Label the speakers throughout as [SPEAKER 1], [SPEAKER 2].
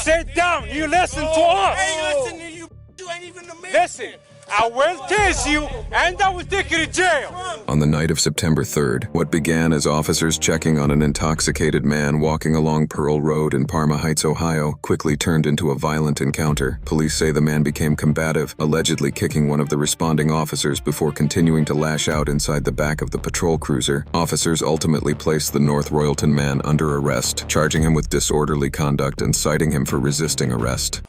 [SPEAKER 1] sit down. You listen to us.
[SPEAKER 2] I ain't listening to you. You ain't even a man.
[SPEAKER 1] Listen. I will tase you, and I will take you to jail.
[SPEAKER 3] On the night of September 3rd, what began as officers checking on an intoxicated man walking along Pearl Road in Parma Heights, Ohio, quickly turned into a violent encounter. Police say the man became combative, allegedly kicking one of the responding officers before continuing to lash out inside the back of the patrol cruiser. Officers ultimately placed the North Royalton man under arrest, charging him with disorderly conduct and citing him for resisting arrest.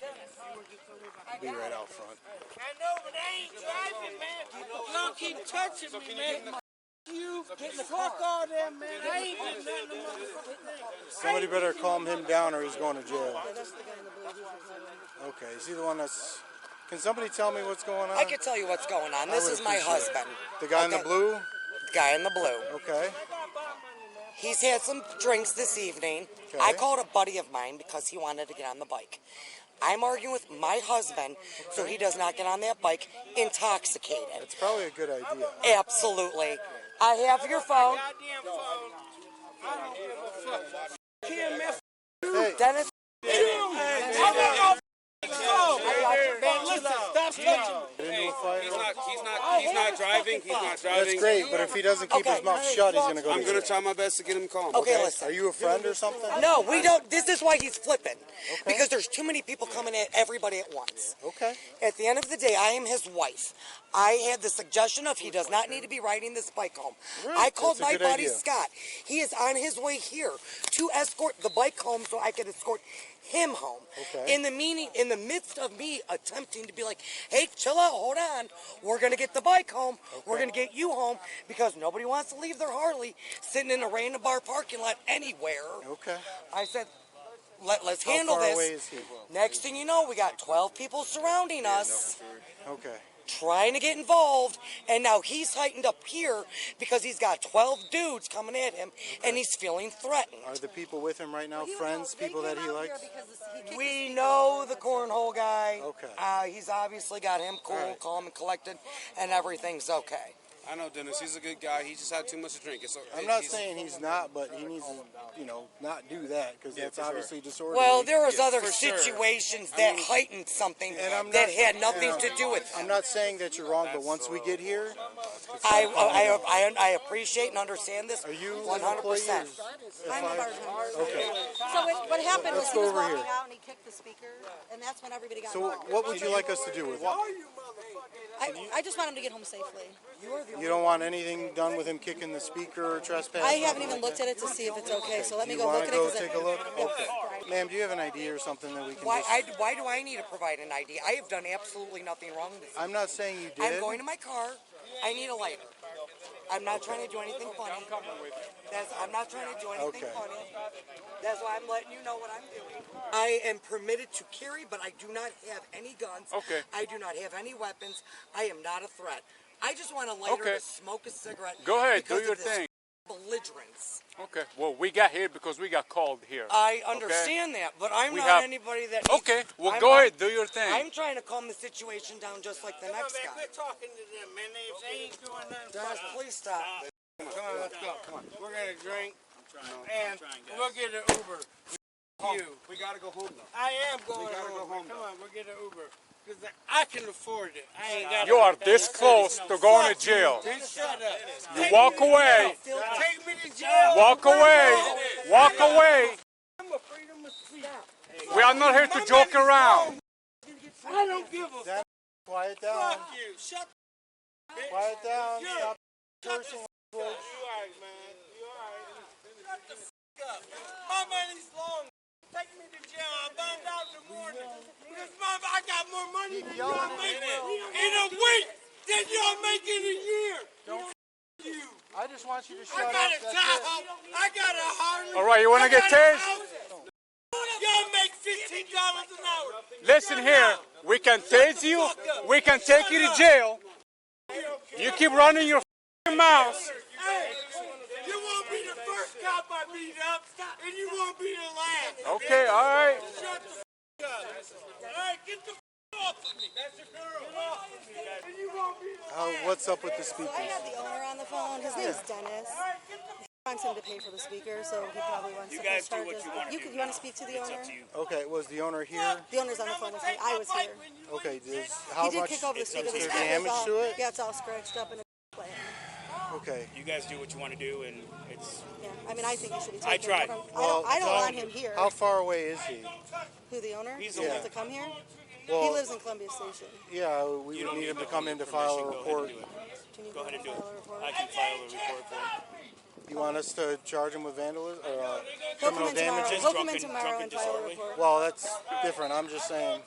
[SPEAKER 2] Keep touching me, man. You fuck all that, man. I ain't doing nothing to motherfucker.
[SPEAKER 4] Somebody better calm him down or he's going to jail. Okay, is he the one that's... Can somebody tell me what's going on?
[SPEAKER 5] I can tell you what's going on. This is my husband.
[SPEAKER 4] The guy in the blue?
[SPEAKER 5] The guy in the blue.
[SPEAKER 4] Okay.
[SPEAKER 5] He's had some drinks this evening.
[SPEAKER 4] Okay.
[SPEAKER 5] I called a buddy of mine because he wanted to get on the bike. I'm arguing with my husband so he does not get on that bike intoxicated.
[SPEAKER 4] It's probably a good idea.
[SPEAKER 5] Absolutely. I have your phone.
[SPEAKER 4] Hey.
[SPEAKER 5] Dennis.
[SPEAKER 2] He's not driving.
[SPEAKER 4] That's great, but if he doesn't keep his mouth shut, he's going to go to
[SPEAKER 2] I'm going to
[SPEAKER 4] jail.
[SPEAKER 2] try my best to get him calm.
[SPEAKER 5] Okay, listen.
[SPEAKER 4] Are you a friend or something?
[SPEAKER 5] No, we don't. This is why he's flipping.
[SPEAKER 4] Okay.
[SPEAKER 5] Because there's too many people coming at everybody at once.
[SPEAKER 4] Okay.
[SPEAKER 5] At the end of the day, I am his wife. I had the suggestion of he does not need to be riding this bike home.
[SPEAKER 4] Right.
[SPEAKER 5] I called
[SPEAKER 4] That's a
[SPEAKER 5] my
[SPEAKER 4] good
[SPEAKER 5] buddy
[SPEAKER 4] idea.
[SPEAKER 5] Scott. He is on his way here to escort the bike home so I could escort him home.
[SPEAKER 4] Okay.
[SPEAKER 5] In the midst of me attempting to be like, hey, chill out, hold on. We're going to get the bike home.
[SPEAKER 4] Okay.
[SPEAKER 5] We're going to get you home because nobody wants to leave their Harley sitting in a random bar parking lot anywhere.
[SPEAKER 4] Okay.
[SPEAKER 5] I said, let's
[SPEAKER 4] How
[SPEAKER 5] handle
[SPEAKER 4] far
[SPEAKER 5] this.
[SPEAKER 4] away is he?
[SPEAKER 5] Next thing you know, we got 12 people surrounding us,
[SPEAKER 4] Okay.
[SPEAKER 5] trying to get involved, and now he's heightened up here because he's got 12 dudes coming at him, and he's feeling threatened.
[SPEAKER 4] Are the people with him right now friends, people that he likes?
[SPEAKER 5] We know the cornhole guy.
[SPEAKER 4] Okay.
[SPEAKER 5] He's obviously got him cool,
[SPEAKER 4] All right.
[SPEAKER 5] calm, and collected, and everything's okay.
[SPEAKER 2] I know Dennis. He's a good guy. He just had too much to drink.
[SPEAKER 4] I'm not saying he's not, but he needs to, not do that because that's obviously disorderly.
[SPEAKER 5] Well, there was other
[SPEAKER 2] for sure.
[SPEAKER 5] situations that heightened something
[SPEAKER 4] And I'm
[SPEAKER 5] that
[SPEAKER 4] not-
[SPEAKER 5] had nothing to do with
[SPEAKER 4] I'm
[SPEAKER 5] him.
[SPEAKER 4] not saying that you're wrong, but once we get here,
[SPEAKER 5] I appreciate and understand this.
[SPEAKER 4] are you
[SPEAKER 5] 100%.
[SPEAKER 6] I'm a bartender.
[SPEAKER 4] Okay.
[SPEAKER 6] So what happened was
[SPEAKER 4] Let's
[SPEAKER 6] he
[SPEAKER 4] go
[SPEAKER 6] was
[SPEAKER 4] over
[SPEAKER 6] walking
[SPEAKER 4] here.
[SPEAKER 6] out and he kicked the speaker, and that's when everybody got
[SPEAKER 4] So
[SPEAKER 6] involved.
[SPEAKER 4] what would you like us to do with him?
[SPEAKER 6] I just want him to get home safely.
[SPEAKER 4] You don't want anything done with him kicking the speaker or trespassing?
[SPEAKER 6] I haven't even looked at it to see if it's okay, so let me
[SPEAKER 4] Do
[SPEAKER 6] go
[SPEAKER 4] you
[SPEAKER 6] look
[SPEAKER 4] want
[SPEAKER 6] at
[SPEAKER 4] to
[SPEAKER 6] it.
[SPEAKER 4] go take a look? Okay. Ma'am, do you have an ID or something that we can
[SPEAKER 5] Why
[SPEAKER 4] just...
[SPEAKER 5] do I need to provide an ID? I have done absolutely nothing wrong this
[SPEAKER 4] I'm not saying you did.
[SPEAKER 5] I'm going to my car. I need a lighter. I'm not trying to do anything funny. I'm not trying to do anything
[SPEAKER 4] Okay.
[SPEAKER 5] funny. That's why I'm letting you know what I'm doing. I am permitted to carry, but I do not have any guns.
[SPEAKER 1] Okay.
[SPEAKER 5] I do not have any weapons. I am not a threat. I just want a lighter
[SPEAKER 1] Okay.
[SPEAKER 5] to smoke a cigarette.
[SPEAKER 1] Go ahead, do
[SPEAKER 5] because
[SPEAKER 1] your
[SPEAKER 5] of this
[SPEAKER 1] thing.
[SPEAKER 5] Belligerence.
[SPEAKER 1] Okay. Well, we got here because we got called here.
[SPEAKER 5] I understand that, but I'm
[SPEAKER 1] We
[SPEAKER 5] not
[SPEAKER 1] have-
[SPEAKER 5] anybody that needs,
[SPEAKER 1] Okay. Well,
[SPEAKER 5] I'm-
[SPEAKER 1] go ahead, do your thing.
[SPEAKER 5] I'm trying to calm the situation down just like the next guy.
[SPEAKER 2] Quit talking to them, man. They ain't doing nothing.
[SPEAKER 5] Dennis, please stop.
[SPEAKER 2] Come on, let's go. Come on. We're going to drink, and we'll get an Uber. You.
[SPEAKER 1] We gotta go home now.
[SPEAKER 2] I am going
[SPEAKER 1] gotta
[SPEAKER 2] home.
[SPEAKER 1] go home,
[SPEAKER 2] Come on, we'll get an Uber. Because I can afford it. I ain't got
[SPEAKER 1] You are this close to going to jail.
[SPEAKER 2] Shut up.
[SPEAKER 1] You walk away.
[SPEAKER 2] Take me to jail.
[SPEAKER 1] Walk away. Walk away.
[SPEAKER 2] I'm a freedom of speech.
[SPEAKER 1] We are not here to joke around.
[SPEAKER 2] I don't give a fuck.
[SPEAKER 4] Quiet down.
[SPEAKER 2] You. Shut the
[SPEAKER 4] Quiet down.
[SPEAKER 2] Yeah.
[SPEAKER 4] Stop cursing.
[SPEAKER 2] You alright, man. You alright. Shut the fuck up. My money's long. Take me to jail. I found out in the morning. Because I got more money than y'all make in a week than y'all make in a year. Don't you.
[SPEAKER 4] I just want you to shut
[SPEAKER 2] I
[SPEAKER 4] up.
[SPEAKER 2] got a
[SPEAKER 4] That's
[SPEAKER 2] Tahoe.
[SPEAKER 4] it.
[SPEAKER 2] I got a Harley.
[SPEAKER 1] All right, you wanna
[SPEAKER 2] I
[SPEAKER 1] get
[SPEAKER 2] got a
[SPEAKER 1] tased?
[SPEAKER 2] house. Y'all make $15 an hour.
[SPEAKER 1] Listen here. We can tase you. We can take you to jail. You keep running your mouth.
[SPEAKER 2] Hey, you won't be the first cop I beat up, and you won't be the last.
[SPEAKER 1] Okay, all right.
[SPEAKER 2] Shut the up. All right, get the off of me. That's your girl. Get off of me. And you won't be the last.
[SPEAKER 4] What's up with the speakers?
[SPEAKER 6] I have the owner on the phone. His name's Dennis. wants him to pay for the speaker, so he probably wants
[SPEAKER 7] You
[SPEAKER 6] to
[SPEAKER 7] guys do
[SPEAKER 6] start
[SPEAKER 7] what
[SPEAKER 6] his.
[SPEAKER 7] you want to do.
[SPEAKER 6] You want to speak to the
[SPEAKER 7] It's
[SPEAKER 6] owner?
[SPEAKER 7] up to you.
[SPEAKER 4] Okay, was the owner here?
[SPEAKER 6] The owner's on the phone with me. I was here.
[SPEAKER 4] Okay,
[SPEAKER 6] He did kick over the
[SPEAKER 4] is
[SPEAKER 6] speaker. The
[SPEAKER 4] there
[SPEAKER 6] speaker's
[SPEAKER 4] damage
[SPEAKER 6] all,
[SPEAKER 4] to it?
[SPEAKER 6] Yeah, it's all scratched up and playing.
[SPEAKER 4] Okay.
[SPEAKER 7] You guys do what you want to do, and it's.
[SPEAKER 6] Yeah, I mean, I think he should be
[SPEAKER 7] I
[SPEAKER 6] taken.
[SPEAKER 7] tried.
[SPEAKER 6] I don't want him here.
[SPEAKER 4] How far away is he?
[SPEAKER 6] Who, the owner?
[SPEAKER 7] He's
[SPEAKER 6] Does he
[SPEAKER 7] the
[SPEAKER 6] have
[SPEAKER 7] one.
[SPEAKER 6] to come here?
[SPEAKER 4] Well,
[SPEAKER 6] He lives in Columbia Station.
[SPEAKER 4] Yeah, we
[SPEAKER 7] You
[SPEAKER 4] would
[SPEAKER 7] don't
[SPEAKER 4] need him to
[SPEAKER 7] no
[SPEAKER 4] come in to file a
[SPEAKER 7] permission,
[SPEAKER 4] report.
[SPEAKER 6] Do you need
[SPEAKER 7] Go ahead
[SPEAKER 6] to
[SPEAKER 7] and do it.
[SPEAKER 6] file a report?
[SPEAKER 7] I can file a report for you.
[SPEAKER 4] You want us to charge him with vandalism or
[SPEAKER 6] He'll come
[SPEAKER 4] criminal
[SPEAKER 6] in tomorrow.
[SPEAKER 4] damages?
[SPEAKER 6] He'll come in
[SPEAKER 7] Drunken-
[SPEAKER 6] tomorrow and
[SPEAKER 7] drunken
[SPEAKER 6] file a
[SPEAKER 7] disorderly?
[SPEAKER 6] report.
[SPEAKER 4] Well, that's different. I'm just saying.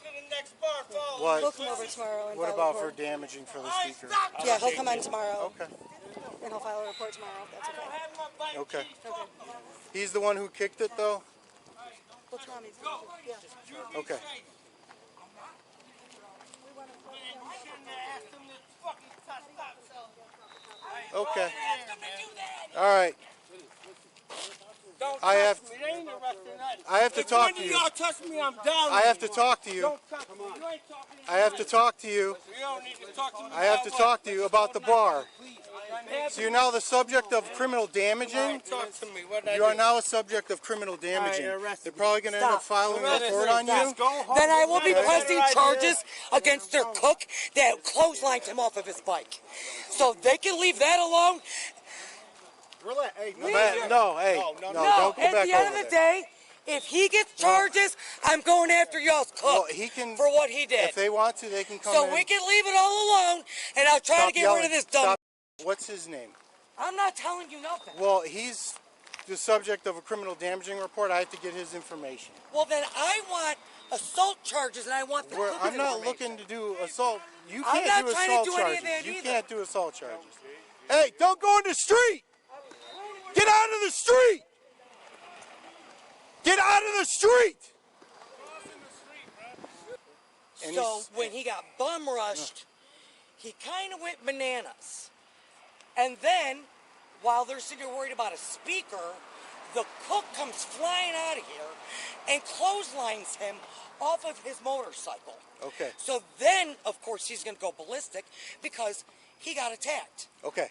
[SPEAKER 6] He'll
[SPEAKER 4] What?
[SPEAKER 6] come over tomorrow and
[SPEAKER 4] What
[SPEAKER 6] file
[SPEAKER 4] about
[SPEAKER 6] a
[SPEAKER 4] for
[SPEAKER 6] report.
[SPEAKER 4] damaging for the speaker?
[SPEAKER 6] Yeah, he'll come in tomorrow
[SPEAKER 4] Okay.
[SPEAKER 6] and he'll file a report tomorrow. If that's okay.
[SPEAKER 4] Okay.
[SPEAKER 6] Okay.
[SPEAKER 4] He's the one who kicked it, though.
[SPEAKER 6] Well, Tommy's. Yeah.
[SPEAKER 4] Okay. Okay. All right. I have to talk to you.
[SPEAKER 2] Y'all touch me, I'm down.
[SPEAKER 4] I have to talk to you.
[SPEAKER 2] Don't touch me. You ain't talking to me.
[SPEAKER 4] I have to talk to you.
[SPEAKER 2] You don't need to talk to me.
[SPEAKER 4] I have to talk to you about the bar. So you're now the subject of criminal damaging.
[SPEAKER 2] Talk to me. What I
[SPEAKER 4] You are
[SPEAKER 2] do?
[SPEAKER 4] now a subject of criminal damaging.
[SPEAKER 2] arrest
[SPEAKER 4] They're
[SPEAKER 2] me.
[SPEAKER 4] probably going to end up filing a report on you.
[SPEAKER 5] Then I will be
[SPEAKER 4] Okay.
[SPEAKER 5] pressing charges against their cook that clotheslined him off of his bike. So they can leave that alone.
[SPEAKER 4] Hey, no, hey, no,
[SPEAKER 5] No,
[SPEAKER 4] don't go
[SPEAKER 5] at
[SPEAKER 4] back
[SPEAKER 5] the end
[SPEAKER 4] over
[SPEAKER 5] of the
[SPEAKER 4] there.
[SPEAKER 5] day, if he gets charges, I'm going after y'all's cook
[SPEAKER 4] Well, he can,
[SPEAKER 5] for what he did.
[SPEAKER 4] if they want to, they can come
[SPEAKER 5] So
[SPEAKER 4] in.
[SPEAKER 5] we can leave it all alone, and I'll try to
[SPEAKER 4] Stop
[SPEAKER 5] get
[SPEAKER 4] yelling.
[SPEAKER 5] rid of this dumb.
[SPEAKER 4] Stop. What's his name?
[SPEAKER 5] I'm not telling you nothing.
[SPEAKER 4] Well, he's the subject of a criminal damaging report. I have to get his information.
[SPEAKER 5] Well, then I want assault charges, and I want the cook's
[SPEAKER 4] I'm not
[SPEAKER 5] information.
[SPEAKER 4] looking to do assault. You
[SPEAKER 5] I'm
[SPEAKER 4] can't
[SPEAKER 5] not
[SPEAKER 4] do
[SPEAKER 5] trying to
[SPEAKER 4] assault
[SPEAKER 5] do any
[SPEAKER 4] charges.
[SPEAKER 5] of that
[SPEAKER 4] You
[SPEAKER 5] either.
[SPEAKER 4] can't do assault charges. Hey, don't go in the street! Get out of the street! Get out of the street! And
[SPEAKER 5] So
[SPEAKER 4] he's-
[SPEAKER 5] when he got bum rushed, he kind of went bananas. And then, while they're sitting here worried about a speaker, the cook comes flying out of here and clotheslines him off of his motorcycle.
[SPEAKER 4] Okay.
[SPEAKER 5] So then, of course, he's going to go ballistic because he got attacked.
[SPEAKER 4] Okay,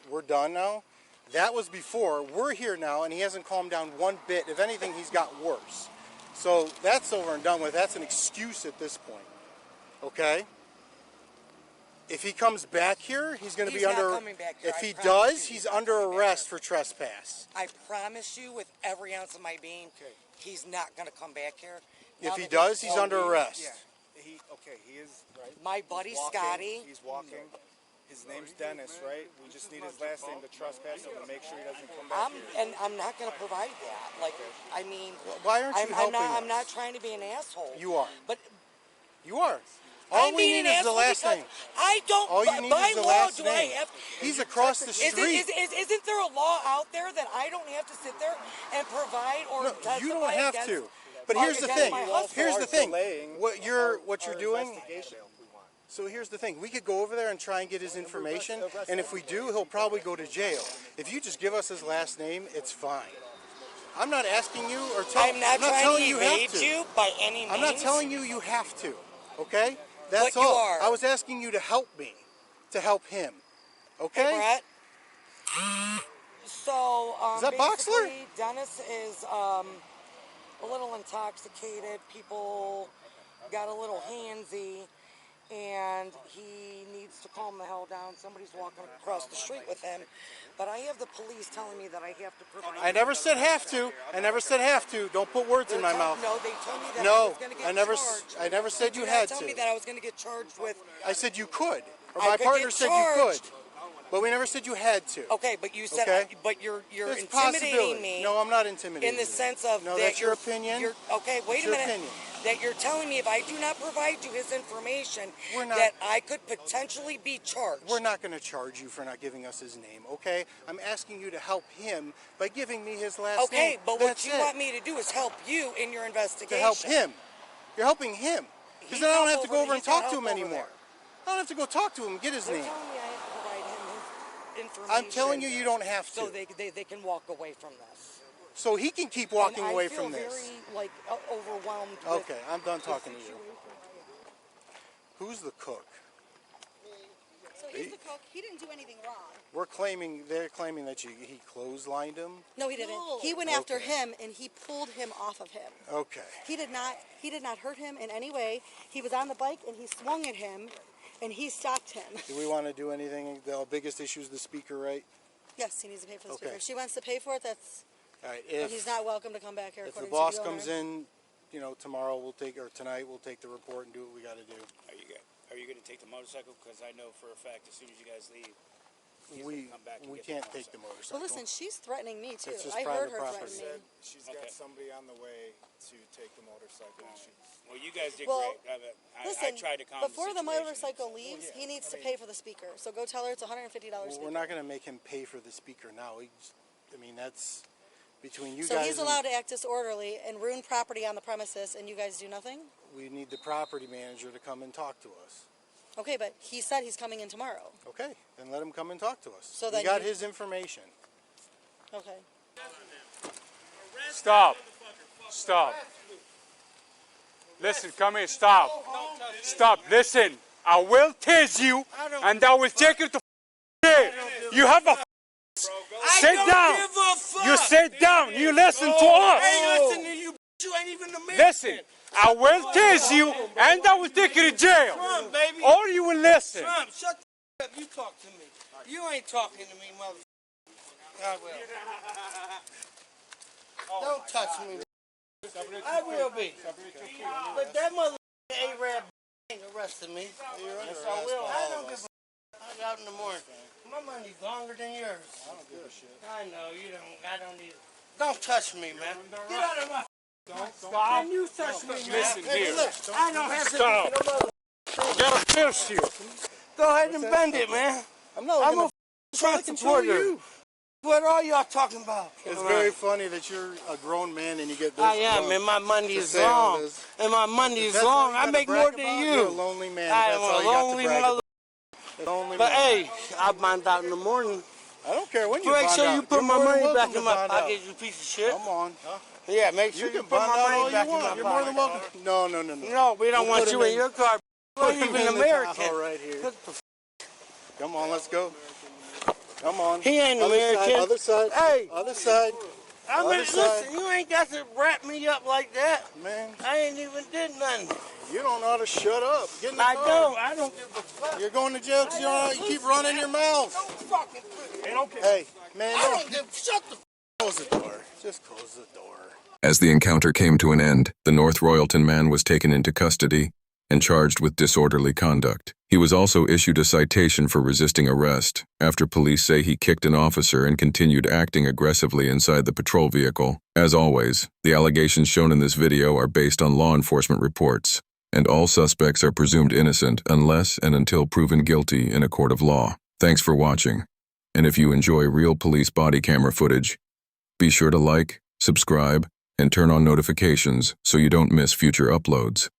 [SPEAKER 4] we're done now. That was before. We're here now, and he hasn't calmed down one bit. If anything, he's got worse. So that's over and done with. That's an excuse at this point. Okay? If he comes back here, he's going to be
[SPEAKER 5] He's not
[SPEAKER 4] under.
[SPEAKER 5] coming back here,
[SPEAKER 4] If
[SPEAKER 5] I
[SPEAKER 4] he
[SPEAKER 5] promise
[SPEAKER 4] does,
[SPEAKER 5] you
[SPEAKER 4] he's
[SPEAKER 5] he's not
[SPEAKER 4] under
[SPEAKER 5] coming back
[SPEAKER 4] arrest
[SPEAKER 5] here.
[SPEAKER 4] for trespass.
[SPEAKER 5] I promise you, with every ounce of my being, he's not going to come back here.
[SPEAKER 4] If
[SPEAKER 5] Now
[SPEAKER 4] he
[SPEAKER 5] that
[SPEAKER 4] does, he's under arrest.
[SPEAKER 8] He is right.
[SPEAKER 5] My buddy
[SPEAKER 8] Walking,
[SPEAKER 5] Scotty.
[SPEAKER 8] He's walking. His name's Dennis, right? We just need his last name to trespass him to make sure he doesn't come back here.
[SPEAKER 5] And I'm not going to provide that. Like, I mean,
[SPEAKER 4] Why aren't you helping
[SPEAKER 5] I'm
[SPEAKER 4] us?
[SPEAKER 5] not trying to be an asshole.
[SPEAKER 4] You are.
[SPEAKER 5] But
[SPEAKER 4] You are. All
[SPEAKER 5] I'm
[SPEAKER 4] we
[SPEAKER 5] being
[SPEAKER 4] need
[SPEAKER 5] an
[SPEAKER 4] is the
[SPEAKER 5] asshole
[SPEAKER 4] last
[SPEAKER 5] because
[SPEAKER 4] name.
[SPEAKER 5] I don't.
[SPEAKER 4] All you need
[SPEAKER 5] by
[SPEAKER 4] is the
[SPEAKER 5] law,
[SPEAKER 4] last
[SPEAKER 5] do
[SPEAKER 4] name.
[SPEAKER 5] I have?
[SPEAKER 4] He's across the street.
[SPEAKER 5] Isn't there a law out there that I don't have to sit there and provide or
[SPEAKER 4] No,
[SPEAKER 5] testify
[SPEAKER 4] you don't have
[SPEAKER 5] against,
[SPEAKER 4] to. But
[SPEAKER 5] or
[SPEAKER 4] here's the
[SPEAKER 5] against
[SPEAKER 4] thing.
[SPEAKER 5] my husband?
[SPEAKER 4] Here's the thing.
[SPEAKER 8] Delaying
[SPEAKER 4] What you're doing.
[SPEAKER 8] investigation if we want.
[SPEAKER 4] So here's the thing. We could go over there and try and get his information, and if we do, he'll probably go to jail. If you just give us his last name, it's fine. I'm not asking you or
[SPEAKER 5] I'm not trying
[SPEAKER 4] telling
[SPEAKER 5] to
[SPEAKER 4] you have
[SPEAKER 5] evade
[SPEAKER 4] to.
[SPEAKER 5] you by any means.
[SPEAKER 4] I'm not telling you you have to. Okay? That's
[SPEAKER 5] But you
[SPEAKER 4] all.
[SPEAKER 5] are.
[SPEAKER 4] I was asking you to help me, to help him. Okay?
[SPEAKER 5] Hey, Brett. So,
[SPEAKER 4] Is that Boxler?
[SPEAKER 5] basically, Dennis is a little intoxicated. People got a little handsy, and he needs to calm the hell down. Somebody's walking across the street with him, but I have the police telling me that I have to provide.
[SPEAKER 4] I never said have to. I never said have to. Don't put words in my mouth.
[SPEAKER 5] No, they told me that I
[SPEAKER 4] No,
[SPEAKER 5] was going to get
[SPEAKER 4] I never
[SPEAKER 5] charged.
[SPEAKER 4] I never said
[SPEAKER 5] Did
[SPEAKER 4] you
[SPEAKER 5] not
[SPEAKER 4] had
[SPEAKER 5] tell
[SPEAKER 4] to.
[SPEAKER 5] me that I was going to get charged with.
[SPEAKER 4] I said you could. Or
[SPEAKER 5] I
[SPEAKER 4] my
[SPEAKER 5] could
[SPEAKER 4] partner
[SPEAKER 5] get
[SPEAKER 4] said you could.
[SPEAKER 5] charged.
[SPEAKER 4] But we never said you had to.
[SPEAKER 5] Okay, but you said,
[SPEAKER 4] Okay.
[SPEAKER 5] but you're
[SPEAKER 4] There's
[SPEAKER 5] intimidating
[SPEAKER 4] possibility.
[SPEAKER 5] me.
[SPEAKER 4] No, I'm not intimidating
[SPEAKER 5] In the
[SPEAKER 4] you.
[SPEAKER 5] sense of
[SPEAKER 4] no,
[SPEAKER 5] that
[SPEAKER 4] that's your
[SPEAKER 5] you're-
[SPEAKER 4] opinion.
[SPEAKER 5] Okay, wait
[SPEAKER 4] It's
[SPEAKER 5] a
[SPEAKER 4] your
[SPEAKER 5] minute.
[SPEAKER 4] opinion.
[SPEAKER 5] That you're telling me if I do not provide you his information,
[SPEAKER 4] We're not-
[SPEAKER 5] that I could potentially be charged.
[SPEAKER 4] We're not going to charge you for not giving us his name, okay? I'm asking you to help him by giving me his last name.
[SPEAKER 5] Okay, but what
[SPEAKER 4] That's
[SPEAKER 5] you
[SPEAKER 4] it.
[SPEAKER 5] want me to do is help you in your investigation.
[SPEAKER 4] To help him. You're helping him. Because
[SPEAKER 5] He's
[SPEAKER 4] then I don't
[SPEAKER 5] help
[SPEAKER 4] have to go
[SPEAKER 5] over-
[SPEAKER 4] over and
[SPEAKER 5] he's got
[SPEAKER 4] talk to
[SPEAKER 5] help
[SPEAKER 4] him
[SPEAKER 5] over
[SPEAKER 4] anymore.
[SPEAKER 5] there.
[SPEAKER 4] I don't have to go talk to him and get his
[SPEAKER 5] They're
[SPEAKER 4] name.
[SPEAKER 5] telling me I have to provide him his information.
[SPEAKER 4] I'm telling you, you don't have to.
[SPEAKER 5] So they can walk away from this.
[SPEAKER 4] So he can keep walking
[SPEAKER 5] And
[SPEAKER 4] away
[SPEAKER 5] I feel
[SPEAKER 4] from this.
[SPEAKER 5] very, like, overwhelmed with
[SPEAKER 4] Okay, I'm done talking to you.
[SPEAKER 5] situation.
[SPEAKER 4] Who's the cook?
[SPEAKER 6] So he's the cook. He didn't do anything wrong.
[SPEAKER 4] They're claiming that he clotheslined him.
[SPEAKER 6] No, he didn't.
[SPEAKER 5] No.
[SPEAKER 6] He went after him and he pulled him off of him.
[SPEAKER 4] Okay.
[SPEAKER 6] He did not hurt him in any way. He was on the bike and he swung at him and he stopped him.
[SPEAKER 4] Do we want to do anything? The biggest issue is the speaker, right?
[SPEAKER 6] Yes, he needs to pay for the
[SPEAKER 4] Okay.
[SPEAKER 6] speaker. If she wants to pay for it, that's.
[SPEAKER 4] All right.
[SPEAKER 6] But he's not welcome to come back here.
[SPEAKER 4] If the
[SPEAKER 6] according
[SPEAKER 4] boss
[SPEAKER 6] to the
[SPEAKER 4] comes
[SPEAKER 6] owner.
[SPEAKER 4] in, tomorrow tonight we'll take the report and do what we got to do.
[SPEAKER 7] Are you going to take the motorcycle? Because I know for a fact as soon as you guys leave, he's
[SPEAKER 4] We
[SPEAKER 7] going to come back and
[SPEAKER 4] we
[SPEAKER 7] get
[SPEAKER 4] can't
[SPEAKER 7] the
[SPEAKER 4] take the
[SPEAKER 7] motorcycle.
[SPEAKER 6] Well,
[SPEAKER 4] motorcycle.
[SPEAKER 6] listen, she's threatening me too.
[SPEAKER 4] It's just
[SPEAKER 6] I heard
[SPEAKER 4] private
[SPEAKER 6] her
[SPEAKER 4] property.
[SPEAKER 6] threatening me.
[SPEAKER 8] She's got somebody on the way to take the motorcycle.
[SPEAKER 7] Well, you guys did
[SPEAKER 6] Well,
[SPEAKER 7] great. I
[SPEAKER 6] Listen,
[SPEAKER 7] tried to calm
[SPEAKER 6] before the
[SPEAKER 7] situation.
[SPEAKER 6] motorcycle leaves, he needs to pay for the speaker. So go tell her it's $150.
[SPEAKER 4] Well, we're not going to make him pay for the speaker now. That's between you
[SPEAKER 6] So
[SPEAKER 4] guys.
[SPEAKER 6] he's allowed to act disorderly and ruin property on the premises, and you guys do nothing?
[SPEAKER 4] We need the property manager to come and talk to us.
[SPEAKER 6] Okay, but he said he's coming in tomorrow.
[SPEAKER 4] Okay, then let him come and talk to us.
[SPEAKER 6] So
[SPEAKER 4] we
[SPEAKER 6] then
[SPEAKER 4] got
[SPEAKER 6] you-
[SPEAKER 4] his information.
[SPEAKER 6] Okay.
[SPEAKER 1] Stop. Stop. Listen, come here. Stop. Stop. Listen. I will tase you, and I will take you to jail. You have a sit down. You sit down. You listen to us.
[SPEAKER 2] Hey, listen to you. You ain't even the man.
[SPEAKER 1] Listen. I will tase you, and I will take you to jail.
[SPEAKER 2] Trump, baby.
[SPEAKER 1] Or you will listen.
[SPEAKER 2] Trump, shut the up. You talk to me. You ain't talking to me, motherfucker. I will. Don't touch me. I will be. But that motherfucker Arab ain't arresting me. Yes, I will. I don't give a I got out in the morning. My money's longer than yours. I don't give a shit. I know, you don't. I don't either. Don't touch me, man. Get out of my
[SPEAKER 1] Stop.
[SPEAKER 2] Can you touch me, man?
[SPEAKER 1] Listen here.
[SPEAKER 2] Look, I don't have to
[SPEAKER 1] Stop.
[SPEAKER 2] do no
[SPEAKER 1] I gotta pierce you.
[SPEAKER 2] Go ahead and bend it, man.
[SPEAKER 4] I'm not
[SPEAKER 2] I'm
[SPEAKER 4] looking
[SPEAKER 2] a Trump
[SPEAKER 4] control
[SPEAKER 2] supporter.
[SPEAKER 4] you.
[SPEAKER 2] What are y'all talking about?
[SPEAKER 4] It's very funny that you're a grown man and you get this.
[SPEAKER 2] I am,
[SPEAKER 4] drunk
[SPEAKER 2] and my money
[SPEAKER 4] to
[SPEAKER 2] is
[SPEAKER 4] say all
[SPEAKER 2] long.
[SPEAKER 4] this.
[SPEAKER 2] And my money is
[SPEAKER 4] That's all
[SPEAKER 2] long.
[SPEAKER 4] you
[SPEAKER 2] I
[SPEAKER 4] gotta
[SPEAKER 2] make
[SPEAKER 4] brag
[SPEAKER 2] more than
[SPEAKER 4] about?
[SPEAKER 2] you.
[SPEAKER 4] You're a lonely man.
[SPEAKER 2] I
[SPEAKER 4] That's
[SPEAKER 2] am
[SPEAKER 4] all
[SPEAKER 2] a
[SPEAKER 4] you got to
[SPEAKER 2] lonely
[SPEAKER 4] brag
[SPEAKER 2] mother.
[SPEAKER 4] about. Lonely
[SPEAKER 2] But
[SPEAKER 4] man.
[SPEAKER 2] hey, I bond out in the morning.
[SPEAKER 4] I don't care when you
[SPEAKER 2] Make
[SPEAKER 4] bond
[SPEAKER 2] sure
[SPEAKER 4] out.
[SPEAKER 2] you put
[SPEAKER 4] You're
[SPEAKER 2] my
[SPEAKER 4] more than
[SPEAKER 2] money
[SPEAKER 4] welcome
[SPEAKER 2] back
[SPEAKER 4] to
[SPEAKER 2] in my
[SPEAKER 4] bond out.
[SPEAKER 2] pocket, you piece of shit.
[SPEAKER 4] Come on.
[SPEAKER 2] Yeah, make sure
[SPEAKER 4] You
[SPEAKER 2] you
[SPEAKER 4] can
[SPEAKER 2] put
[SPEAKER 4] bond
[SPEAKER 2] my
[SPEAKER 4] out all
[SPEAKER 2] money
[SPEAKER 4] you
[SPEAKER 2] back in
[SPEAKER 4] want.
[SPEAKER 2] my
[SPEAKER 4] You're more than
[SPEAKER 2] pocket.
[SPEAKER 4] welcome. No, no, no, no.
[SPEAKER 2] No, we don't
[SPEAKER 4] We'll
[SPEAKER 2] want
[SPEAKER 4] put
[SPEAKER 2] you
[SPEAKER 4] him
[SPEAKER 2] in your car. We're
[SPEAKER 4] Put him
[SPEAKER 2] even
[SPEAKER 4] in the
[SPEAKER 2] American.
[SPEAKER 4] Tahoe right here.
[SPEAKER 2] What the
[SPEAKER 4] Come on, let's go. Come on.
[SPEAKER 2] He ain't
[SPEAKER 4] Other
[SPEAKER 2] American.
[SPEAKER 4] Side, other side.
[SPEAKER 2] Hey.
[SPEAKER 4] Other side.
[SPEAKER 2] I mean,
[SPEAKER 4] Other
[SPEAKER 2] listen,
[SPEAKER 4] side.
[SPEAKER 2] you ain't got to wrap me up like that.
[SPEAKER 4] Man,
[SPEAKER 2] I ain't even did nothing.
[SPEAKER 4] you don't know how to shut up. Get in the
[SPEAKER 2] I
[SPEAKER 4] car.
[SPEAKER 2] don't. I don't give a fuck.
[SPEAKER 4] You're going to jail because you don't know how you keep running your mouth.
[SPEAKER 2] Don't fucking.
[SPEAKER 4] Hey, man,
[SPEAKER 2] I
[SPEAKER 4] don't
[SPEAKER 2] don't give. Shut the.
[SPEAKER 4] close the door. Just close the door.
[SPEAKER 3] As the encounter came to an end, the North Royalton man was taken into custody and charged with disorderly conduct. He was also issued a citation for resisting arrest after police say he kicked an officer and continued acting aggressively inside the patrol vehicle. As always, the allegations shown in this video are based on law enforcement reports, and all suspects are presumed innocent unless and until proven guilty in a court of law. Thanks for watching, and if you enjoy real police body camera footage, be sure to like, subscribe, and turn on notifications so you don't miss future uploads.